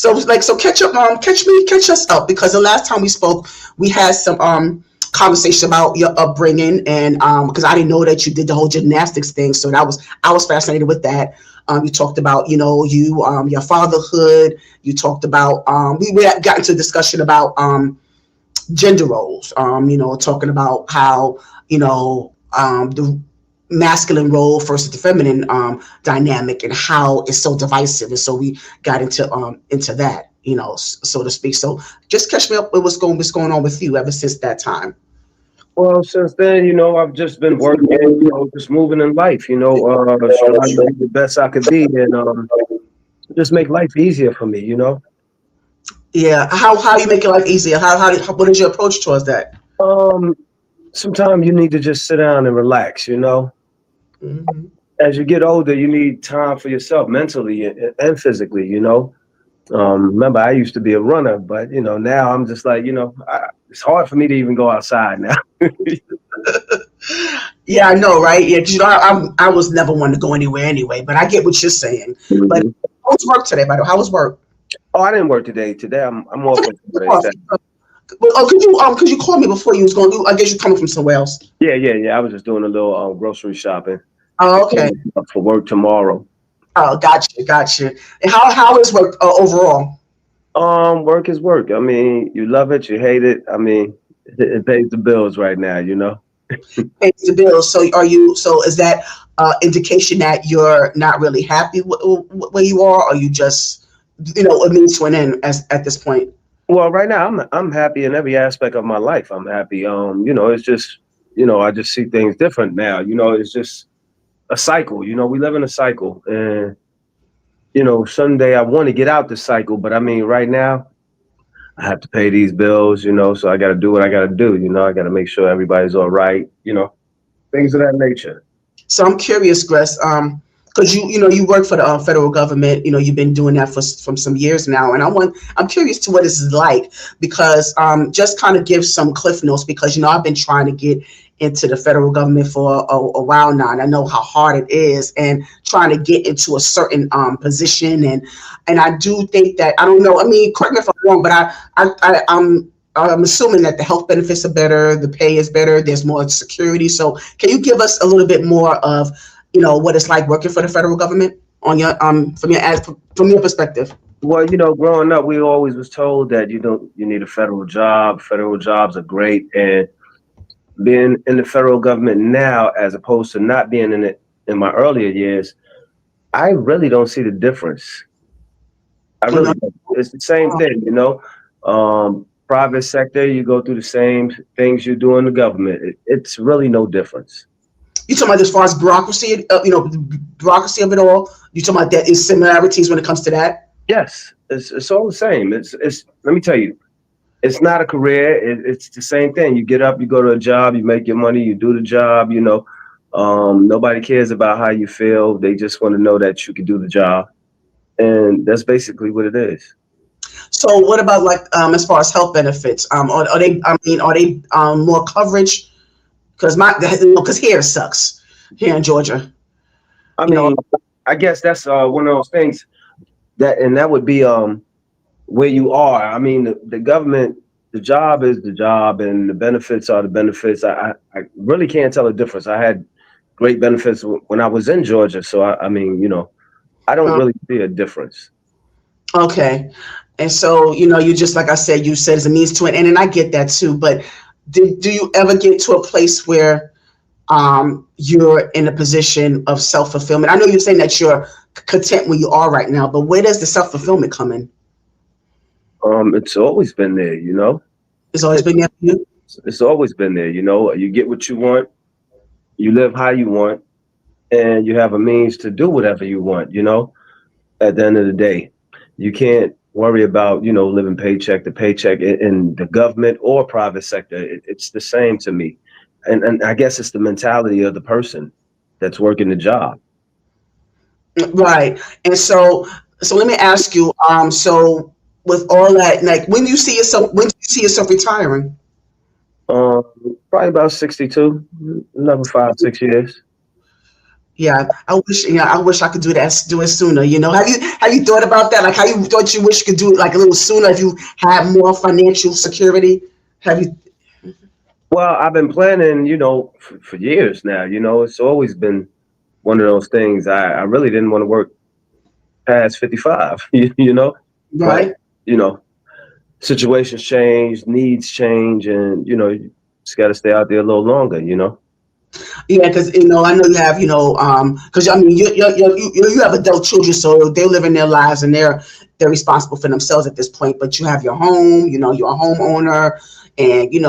So catch up, catch us up, because the last time we spoke, we had some conversation about your upbringing, and because I didn't know that you did the whole gymnastics thing, so I was fascinated with that. You talked about, your fatherhood. You talked about we got into a discussion about gender roles. Talking about how the masculine role versus the feminine dynamic, and how it's so divisive, and so we got into that, so to speak. So just catch me up with what's going on with you ever since that time. Well, since then, I've just been working, just moving in life, trying to be the best I could be, and just make life easier for me. Yeah, how you make your life easier? What is your approach towards that? Um, Sometimes you need to just sit down and relax. Hmm. As you get older, you need time for yourself mentally and physically. Remember, I used to be a runner, but now I'm just like, it's hard for me to even go outside now. Yeah, I know, right? Yeah, 'cause, I was never one to go anywhere anyway, but I get what you're saying. But Mhm. how was work today, by the way? How was work? Oh, I didn't work today. Today I'm off for today. Oh, could you call me before you was going? I guess you're coming from somewhere else. Yeah. I was just doing a little grocery shopping Oh, okay. for work tomorrow. Oh, gotcha. And how is work overall? Work is work. I mean, you love it, you hate it. I mean, it pays the bills right now. Pays the bills. So are you? So is that indication that you're not really happy where you are, or you just it means to an end at this point? Well, right now I'm happy in every aspect of my life. I'm happy. It's just, I just see things different now. It's just a cycle. We live in a cycle, and someday I want to get out the cycle, but I mean, right now I have to pay these bills. So I got to do what I got to do. I got to make sure everybody's all right. Things of that nature. So I'm curious, Gress, because you work for the federal government. You've been doing that from some years now, and I'm curious to what this is like, because just kind of give some cliff notes, because I've been trying to get into the federal government for a while now, and I know how hard it is, and trying to get into a certain position, and I do think that, I don't know. I mean, correct me if I'm wrong, but I'm assuming that the health benefits are better, the pay is better, there's more security. So can you give us a little bit more of, what it's like working for the federal government on your from your perspective? Well, growing up, we always was told that you need a federal job. Federal jobs are great, and being in the federal government now, as opposed to not being in it in my earlier years, I really don't see the difference. I really don't. It's the same thing. Private sector, you go through the same things you do in the government. It's really no difference. You talking about as far as bureaucracy, bureaucracy of it all? You talking about that is similarities when it comes to that? Yes, it's all the same. It's let me tell you, it's not a career. It's the same thing. You get up, you go to a job, you make your money, you do the job. Nobody cares about how you feel. They just want to know that you can do the job, and that's basically what it is. So what about, like, as far as health benefits? Are they? I mean, are they more coverage? Because here it sucks here in Georgia. I You know, mean, I guess that's one of those things that would be where you are. I mean, the government, the job is the job, and the benefits are the benefits. I really can't tell a difference. I had great benefits when I was in Georgia, so I mean, I don't um, really see a difference. okay. And so, you just, like I said, you said it's a means to an end, and I get that too. But do you ever get to a place where you're in a position of self-fulfillment? I know you're saying that you're content where you are right now, but where does the self-fulfillment come in? It's always been there. It's always been there for you. It's always been there. You get what you want, you live how you want, and you have a means to do whatever you want. At the end of the day, you can't worry about, living paycheck to paycheck in the government or private sector. It's the same to me. And I guess it's the mentality of the person that's working the job. Right. And so let me ask you, so with all that, like, when do you see yourself retiring? Um, Probably about 62, another 5, 6 years. Yeah, I wish I could do it sooner. Have you thought about that? Like how you thought you wish you could do it like a little sooner if you had more financial security? Have you? Well, I've been planning, for years now. It's always been one of those things. I really didn't want to work past 55, but Right. you know, situations change, needs change, and you just got to stay out there a little longer. Yeah, because I know you have because I mean you have adult children, so they're living their lives and they're responsible for themselves at this point. But you have your home, you're a homeowner, and you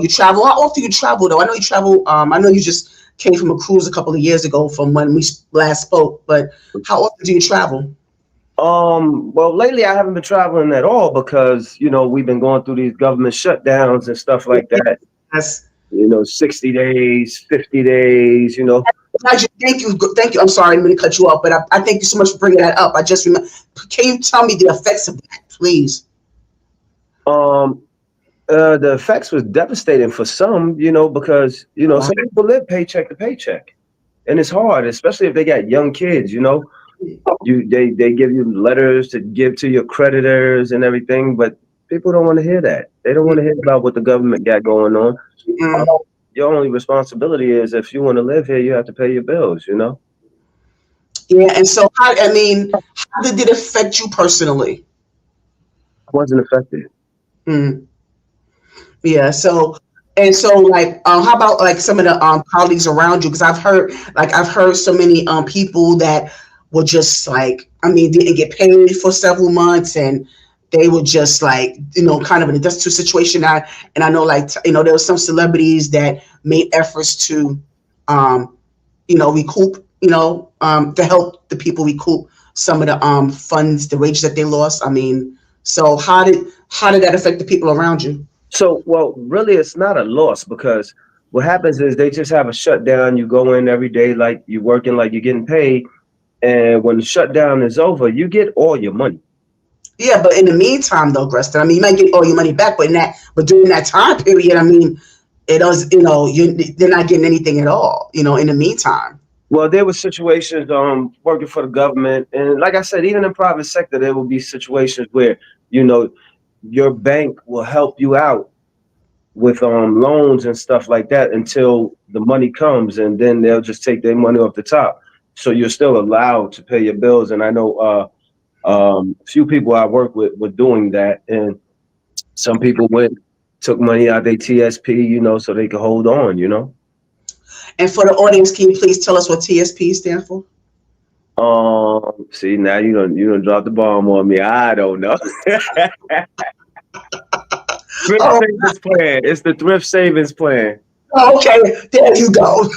travel. How often you travel though? I know you travel. I know you just came from a cruise a couple of years ago from when we last spoke. But how often do you travel? Well, lately I haven't been traveling at all because we've been going through these government shutdowns and stuff like that. Yes. 60 days, 50 days. Thank you. I'm sorry, I'm going to cut you off, but I thank you so much for bringing that up. I just remember. Can you tell me the effects of that, please? Um, the effects was devastating for some, because some people live paycheck to paycheck, and it's hard, especially if they got young kids. They give you letters to give to your creditors and everything, but people don't want to hear that. They don't want to hear about what the government got going on. Mm. Your only responsibility is if you want to live here, you have to pay your bills. Yeah, and so how did it affect you personally? I wasn't affected. Mm. Yeah, like how about like some of the colleagues around you? Because I've heard so many people that were just like didn't get paid for several months and they were just like kind of in a destitute situation. And I know like there were some celebrities that made efforts to recoup, to help the people recoup some of the funds, the wages that they lost. So how did that affect the people around you? So, well, really, it's not a loss because what happens is they just have a shutdown. You go in every day like you're working, like you're getting paid. And when the shutdown is over, you get all your money. Yeah, but in the meantime, though, Greston, you might get all your money back, but during that time period, it does, they're not getting anything at all, in the meantime. Well, there were situations working for the government, and like I said, even in private sector, there will be situations where you know your bank will help you out with loans and stuff like that until the money comes, and then they'll just take their money off the top. So you're still allowed to pay your bills. And I know a few people I work with were doing that, and some people took money out their TSP, so they could hold on. And for the audience, can you please tell us what TSP stands for? See, now you don't drop the bomb on me. I don't know. Thrift Oh, savings plan. It's the thrift savings plan. okay, there you go.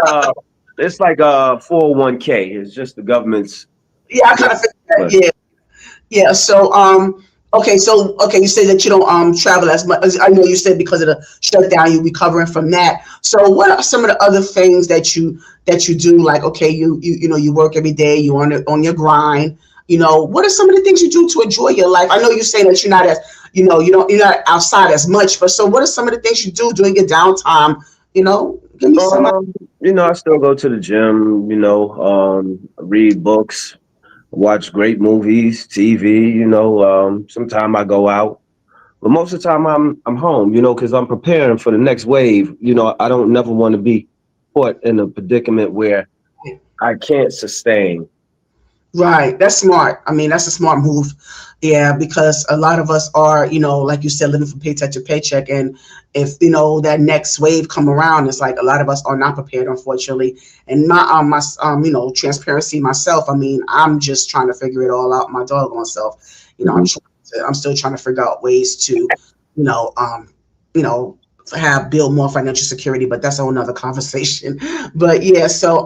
Uh, it's like a 401k. It's just the government's. Yeah, I kind of figured that. Yeah, yeah. So, okay, you say that you don't travel as much. I know you said because of the shutdown, you're recovering from that. So, what are some of the other things that you do? Like, okay, you work every day, you on your grind. What are some of the things you do to enjoy your life? I know you say that you're not as you're not outside as much, but so what are some of the things you do during your downtime? Give me some. I still go to the gym. Read books, watch great movies, TV. Sometimes I go out, but most of the time I'm home. Because I'm preparing for the next wave. I don't never want to be put in a predicament where I can't sustain. Right. That's smart. That's a smart move. Yeah, because a lot of us are, like you said, living from paycheck to paycheck. And if, that next wave come around, it's like a lot of us are not prepared, unfortunately. And transparency myself, I'm just trying to figure it all out, my doggone self. I'm still trying to figure out ways to, you know, build more financial security, but that's a whole nother conversation. But yeah, so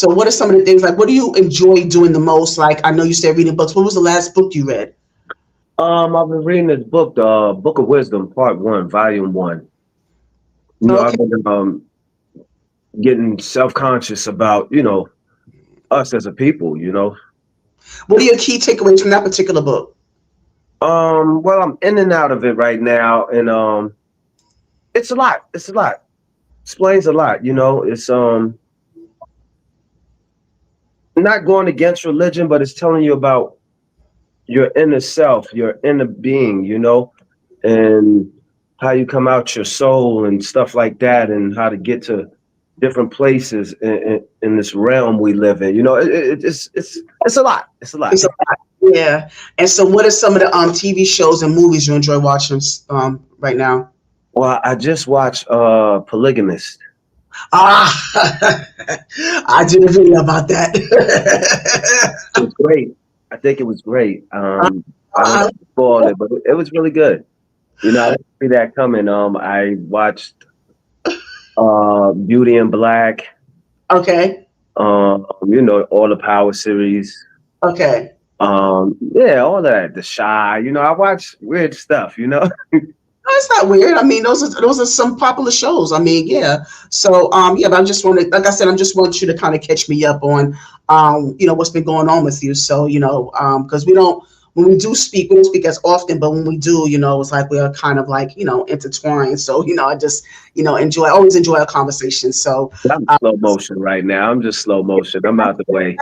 what are some of the things, like what do you enjoy doing the most? Like I know you said reading books. What was the last book you read? I've been reading this book, the Book of Wisdom, Part 1, Volume 1. Okay. I've been getting self-conscious about, us as a people. What are your key takeaways from that particular book? Well, I'm in and out of it right now, and it's a lot. It's a lot. explains a lot. You know, it's not going against religion, but it's telling you about your inner self, your inner being, you know, and how you come out your soul and stuff like that, and how to get to different places in this realm we live in. You know, it's a lot. It's a lot. It's a lot. Yeah. And so, what are some of the TV shows and movies you enjoy watching right now? Well, I just watched Polygamist. Ah, I did a video about that. It was great. I think it was great. I don't Uh, want to spoil it, but it was really good. You know, I didn't see that coming. I watched Beauty and Black. okay. You know, all the Power series. Okay. Yeah, all that. The Shy. You know, I watch weird stuff. You know. That's not weird. I mean, those are some popular shows. I mean, yeah. So, yeah, but I'm just wanting, like I said, I'm just wanting you to kind of catch me up on, what's been going on with you. So, because when we don't speak as often, but when we do, it's like we are kind of like, intertwined. So, I just, always enjoy our conversation. So, I'm slow motion right now. I'm just slow motion. I'm out the way.